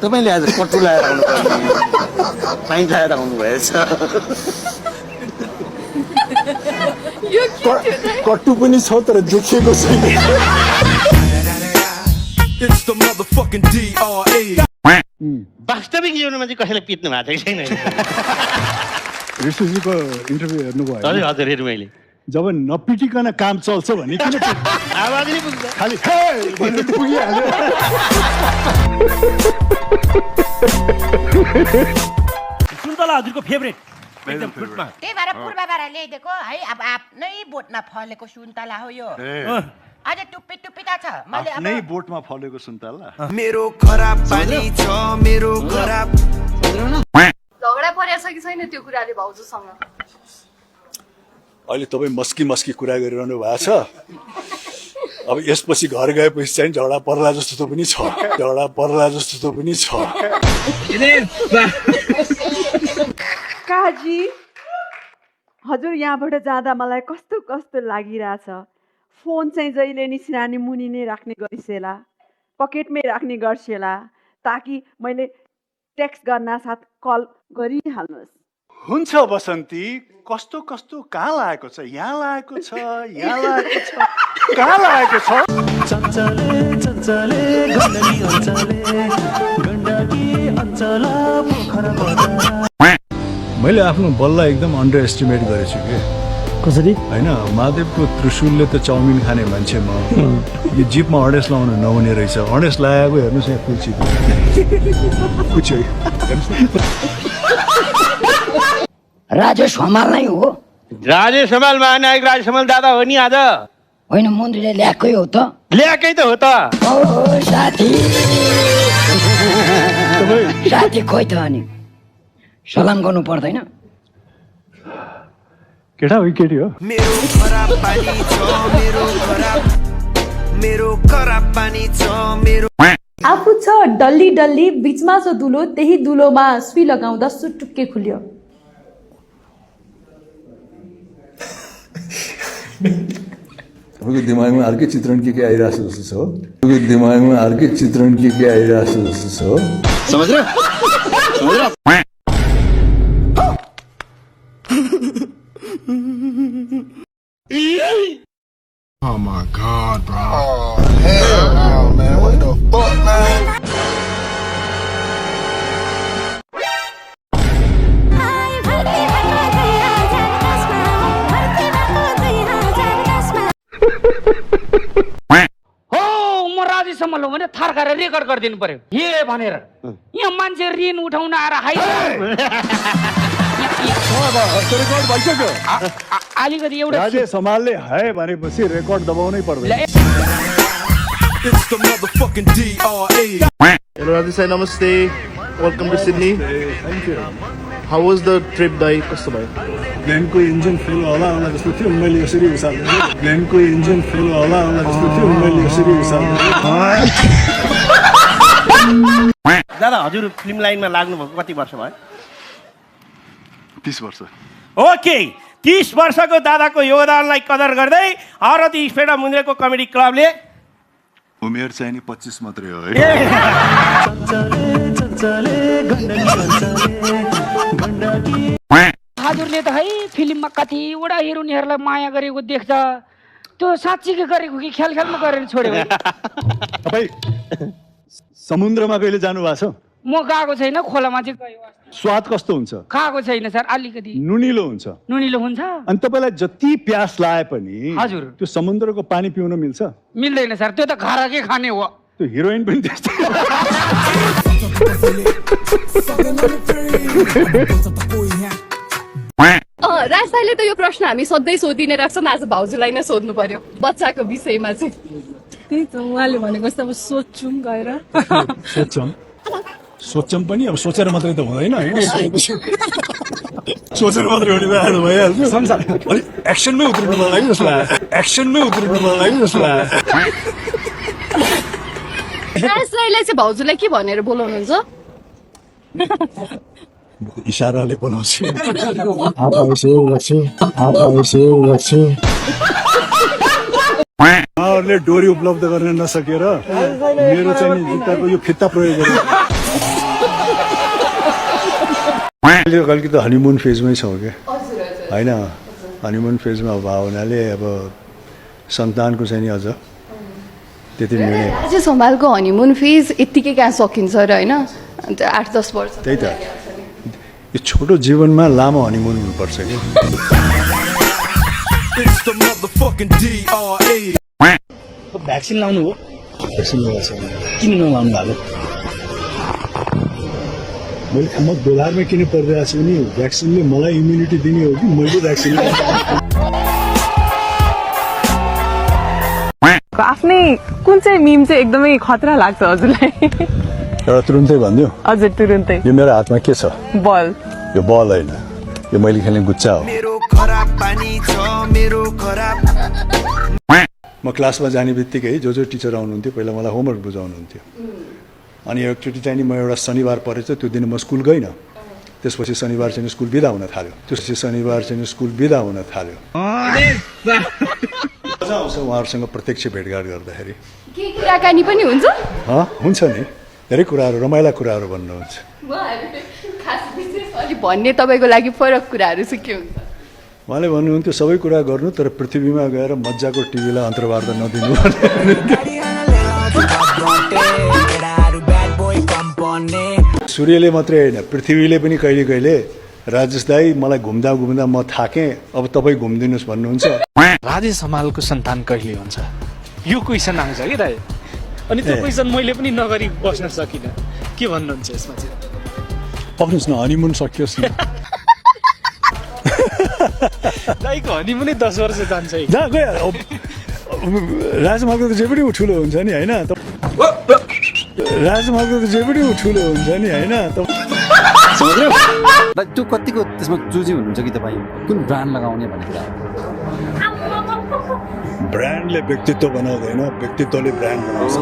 तपाईँले आज कट्टु लगाएर आउनु पाइन्ट लगाएर आउनु भएछ कट्टु पनि छ तर देखिएको छैन वास्तविक जीवनमा चाहिँ कसैलाई पिट्नु भएको छैन ऋषिजीको इन्टरभ्यू हेर्नुभयो हजुर हजुर हेर्नु मैले जब नपिटिकन काम चल्छ भने किन आवाज नै पुग्छ खालि हे भनेर पुगिहाल्यो सुन्तला हजुरको फेभरेट एकदम फ्रुटमा त्यही भएर पूर्वबाट ल्याइदिएको है अब आफ्नै बोटमा फलेको सुन्तला हो यो अझ टुप्पी टुप्पी त छ मैले अब आफ्नै बोटमा फलेको सुन्तला मेरो खराब पानी छ मेरो खराब झगडा परेछ कि छैन त्यो कुराले भाउजूसँग अहिले तपाईँ मस्की मस्की कुरा गरिरहनु भएको छ अब यसपछि घर गएपछि चाहिँ झगडा पर्ला जस्तो त पनि छ झगडा पर्ला जस्तो त पनि छ काजी हजुर यहाँबाट जाँदा मलाई कस्तो कस्तो लागिरहेछ फोन चाहिँ जहिले नि सिरानी मुनि नै राख्ने गरिसेला पकेटमै राख्ने गर्सेला ताकि मैले टेक्स्ट गर्न साथ कल गरिहाल्नुहोस् हुन्छ बसन्ती कस्तो कस्तो कहाँ लागेको छ यहाँ लागेको छ यहाँ लागेको छ कहाँ लागेको छ मैले आफ्नो बललाई एकदम अन्डर एस्टिमेट गरेछु कि कसरी होइन महादेवको त्रिशुलले त चाउमिन खाने मान्छे म यो जिपमा अडेस लाउनु नहुने रहेछ अडेस लगाएको हेर्नुहोस् यहाँ कुची राजेश हमाल नै हो राजेश हमाल महानायक राजेश हमाल दादा हो नि आज होइन मन्त्रीले ल्याएकै हो त ल्याएकै त हो त ओ साथी साथी खोइ त अनि सलाम गर्नु पर्दैन केटा हो केटी हो मेरो खराब पानी छ मेरो खराब पानी छ मेरो आफू छ डल्ली डल्ली बीचमा छ दुलो त्यही दुलोमा सुई लगाउँदा सुटुक्के खुल्यो तपाईँको दिमागमा अर्कै चित्रण के आइरहेको जस्तो छ हो तपाईँको दिमागमा अर्कै चित्रण के आइरहेको जस्तो छ हो समझ रहे Oh my God, bro. Oh, hell no, man. What the fuck, man? हो म राजेशम्म लो भने थार खाएर रेकर्ड गरिदिनु पर्यो हे भनेर यहाँ मान्छे ऋण उठाउन आएर रेकर्ड भइसक्यो अलिकति एउटा राजेश हमालले हाय भनेपछि रेकर्ड दबाउनै पर्दैन Hello, Rajesh. Namaste. Welcome to Sydney. Thank you. How was the trip, Dai? Kasto bhai? प्लेनको इन्जिन फेल होला जस्तो थियो मैले यसरी हिसाबले प्लेनको इन्जिन फेल होला जस्तो थियो मैले यसरी हिसाबले दादा हजुर फिल्म लाइनमा लाग्नु भएको कति वर्ष भयो 30 वर्ष ओके 30 वर्षको दादाको योगदानलाई कदर गर्दै आरती स्पेडा मुन्द्रेको कमेडी क्लबले उमेर चाहिँ नि 25 मात्रै हो है हजुरले त है फिल्ममा कतिवटा हिरोइनहरूलाई माया गरेको देख्छ त्यो साँच्चीकै गरेको कि ख्याल ख्यालमा गरेर छोड्यो तपाईँ समुद्रमा कहिले जानु भएको छ म गएको छैन खोलामा चाहिँ गयो स्वाद कस्तो हुन्छ खाएको छैन सर अलिकति नुनिलो हुन्छ नुनिलो हुन्छ अनि तपाईँलाई जति प्यास लाए पनि हजुर त्यो समुद्रको पानी पिउन मिल्छ मिल्दैन सर त्यो त घरकै खाने हो त्यो हिरोइन पनि त्यस्तै राजलाई त यो प्रश्न हामी सधैँ सोधिने राख्छौँ आज भाउजूलाई नै सोध्नु पर्यो बच्चाको विषयमा चाहिँ त्यही त उहाँले भनेको जस्तो अब सोध्छौँ गएर सोच्छौँ पनि अब सोचेर मात्रै त हुँदैन होइन सोचेर मात्रै हुने भएर भइहाल्छ अलिक एक्सनमै उत्रनु मन लाग्यो जस्तो लाग्यो राजलाई चाहिँ भाउजूलाई के भनेर बोलाउनुहुन्छ इशाराले बोलाउँछु उहाँहरूले डोरी उपलब्ध गर्न नसकेर मेरो चाहिँ जुत्ताको यो फित्ता प्रयोग गर्यो अहिले कहिले त हनीमुन फेजमै छौँ क्या होइन हनीमुन फेजमा भयो हुनाले अब सन्तानको चाहिँ नि अझ त्यति निर्णय राजेश हमालको हनीमुन फेज यत्तिकै कहाँ सकिन्छ र होइन अन्त 8-10 वर्ष त्यही त यो छोटो जीवनमा लामो हनीमुन हुनुपर्छ कि भ्याक्सिन लाउनु हो भ्याक्सिन लगाएको छैन किन नलाउनु भएको मैले म बेलारमा किन परिरहेको छु भने भ्याक्सिनले मलाई इम्युनिटी दिने हो कि मैले भ्याक्सिन आफ्नै कुन चाहिँ मिम चाहिँ एकदमै खतरा लाग्छ हजुरलाई एउटा तुरुन्तै भनिदियो हजुर तुरुन्तै यो मेरो हातमा के छ बल यो बल होइन यो मैले खेल्ने गुच्चा हो मेरो खराब पानी छ मेरो खराब म क्लासमा जाने बित्तिकै जो टिचर आउनुहुन्थ्यो पहिला मलाई होमवर्क बुझाउनुहुन्थ्यो अनि एकचोटि चाहिँ नि म एउटा शनिबार परेछ त्यो दिन म स्कुल गइनँ त्यसपछि शनिबार चाहिँ स्कुल बिदा हुन थाल्यो त्यसपछि शनिबार चाहिँ स्कुल बिदा हुन थाल्यो मजा आउँछ उहाँहरूसँग प्रत्यक्ष भेटघाट गर्दाखेरि के कुराकानी पनि हुन्छ हुन्छ नि धेरै कुराहरू रमाइला कुराहरू भन्नुहुन्छ खास विशेष अलि भन्ने तपाईँको लागि फरक कुराहरू चाहिँ के हुन्छ उहाँले भन्नुहुन्थ्यो सबै कुरा गर्नु तर पृथ्वीमा गएर मजाको टिभीलाई अन्तर्वार्ता नदिनु सूर्यले मात्रै होइन पृथ्वीले पनि कहिले कहिले राजेश दाई मलाई घुम्दा घुम्दा म थाकेँ अब तपाईँ घुमिदिनुहोस् भन्नुहुन्छ राजेश हमालको सन्तान कहिले हुन्छ यो क्वेसन आउँछ कि दाइ अनि त्यो क्वेसन मैले पनि नगरी बस्न सकिनँ के भन्नुहुन्छ यसमा चाहिँ पक्नुहोस् न हनीमुन सकियोस् न दाइको हनीमुनै 10 वर्ष जान्छ जहाँ गयो राजमाको त जे पनि ठुलो हुन्छ नि होइन राजमाको त जे पनि ठुलो हुन्छ नि होइन त्यो कतिको त्यसमा चुजी हुनुहुन्छ कि तपाईँ कुन ब्रान्ड लगाउने भन्ने कुरा ब्रान्डले व्यक्तित्व बनाउँदैन व्यक्तित्वले ब्रान्ड बनाउँछ